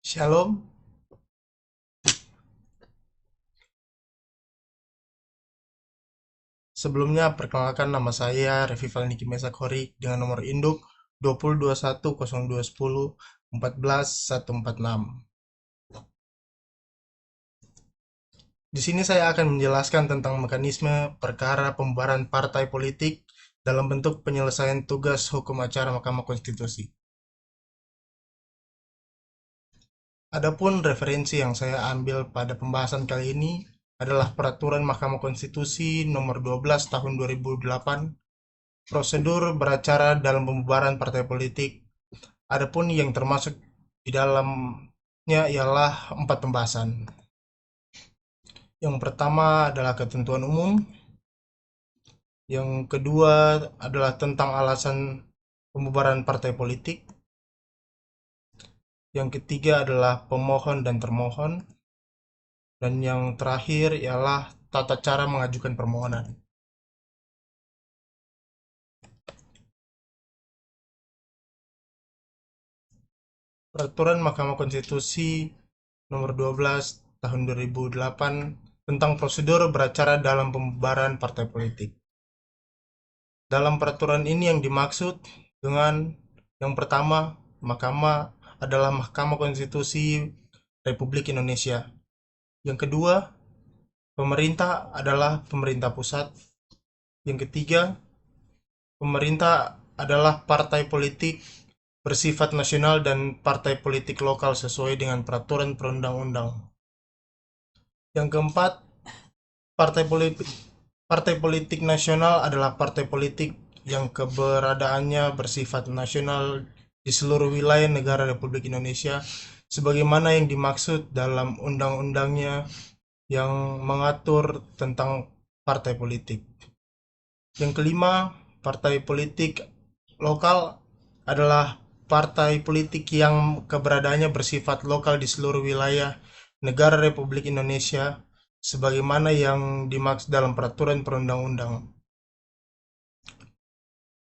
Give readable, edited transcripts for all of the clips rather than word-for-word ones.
Shalom. Sebelumnya perkenalkan nama saya Revival Niki Mesakhori dengan nomor induk 20210210141146. Di sini saya akan menjelaskan tentang mekanisme perkara pembubaran partai politik dalam bentuk penyelesaian tugas hukum acara Mahkamah Konstitusi. Adapun referensi yang saya ambil pada pembahasan kali ini adalah Peraturan Mahkamah Konstitusi Nomor 12 Tahun 2008, prosedur beracara dalam pembubaran partai politik. Adapun yang termasuk di dalamnya ialah 4 pembahasan. Yang pertama adalah ketentuan umum, yang kedua adalah tentang alasan pembubaran partai politik, yang ketiga adalah pemohon dan termohon, dan yang terakhir ialah tata cara mengajukan permohonan. Peraturan Mahkamah Konstitusi Nomor 12 Tahun 2008 tentang prosedur beracara dalam pembubaran partai politik. Dalam peraturan ini yang dimaksud dengan yang pertama, Mahkamah adalah Mahkamah Konstitusi Republik Indonesia. Yang kedua, pemerintah adalah pemerintah pusat. Yang ketiga, pemerintah adalah partai politik bersifat nasional dan partai politik lokal sesuai dengan peraturan perundang-undang. Yang keempat, partai politik partai politik nasional adalah partai politik yang keberadaannya bersifat nasional di seluruh wilayah negara Republik Indonesia sebagaimana yang dimaksud dalam undang-undangnya yang mengatur tentang partai politik. Yang kelima, partai politik lokal adalah partai politik yang keberadaannya bersifat lokal di seluruh wilayah negara Republik Indonesia sebagaimana yang dimaksud dalam peraturan perundang-undang.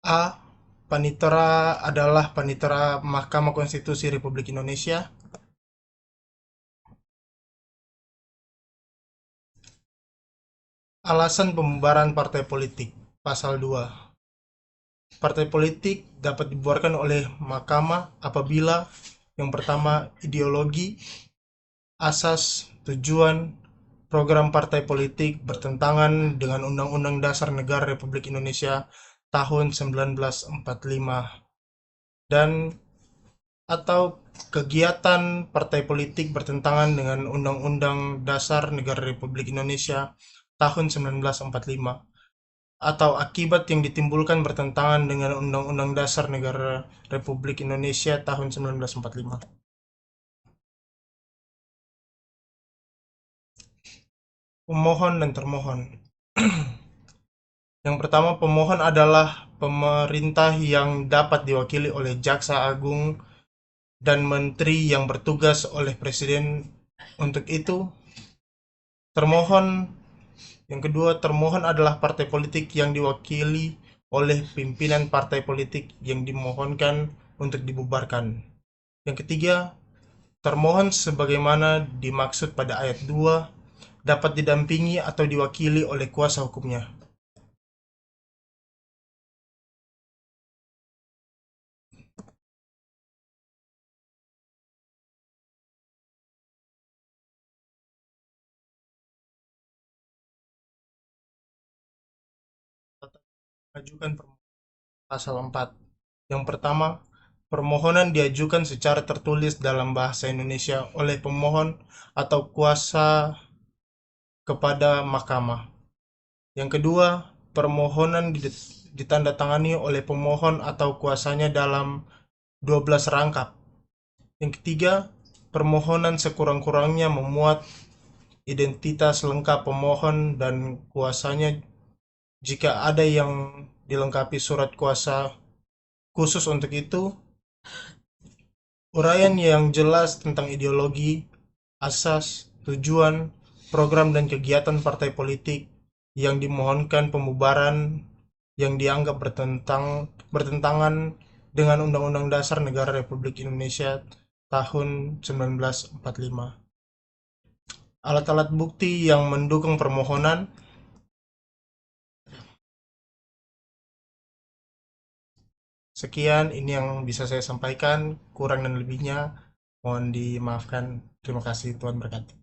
A. Panitera adalah panitera Mahkamah Konstitusi Republik Indonesia. Alasan pembubaran partai politik. Pasal 2. Partai politik dapat dibubarkan oleh mahkamah apabila yang pertama, ideologi, asas, tujuan, program partai politik bertentangan dengan Undang-Undang Dasar Negara Republik Indonesia tahun 1945 dan atau kegiatan partai politik bertentangan dengan Undang-Undang Dasar Negara Republik Indonesia tahun 1945 atau akibat yang ditimbulkan bertentangan dengan Undang-Undang Dasar Negara Republik Indonesia tahun 1945. Pemohon dan termohon. Yang pertama, pemohon adalah pemerintah yang dapat diwakili oleh Jaksa Agung dan menteri yang bertugas oleh Presiden. Untuk itu, termohon yang kedua, termohon adalah partai politik yang diwakili oleh pimpinan partai politik yang dimohonkan untuk dibubarkan. Yang ketiga, termohon sebagaimana dimaksud pada ayat 2 dapat didampingi atau diwakili oleh kuasa hukumnya. Ajukan permohonan. Pasal 4. Yang pertama, permohonan diajukan secara tertulis dalam bahasa Indonesia oleh pemohon atau kuasa kepada mahkamah. Yang kedua, permohonan ditandatangani oleh pemohon atau kuasanya dalam 12 rangkap. Yang ketiga, permohonan sekurang-kurangnya memuat identitas lengkap pemohon dan kuasanya jika ada yang dilengkapi surat kuasa khusus untuk itu. Uraian yang jelas tentang ideologi, asas, tujuan, program dan kegiatan partai politik yang dimohonkan pembubaran yang dianggap bertentangan dengan Undang-Undang Dasar Negara Republik Indonesia tahun 1945. Alat-alat bukti yang mendukung permohonan. Sekian, ini yang bisa saya sampaikan. Kurang dan lebihnya mohon dimaafkan. Terima kasih, Tuhan berkati.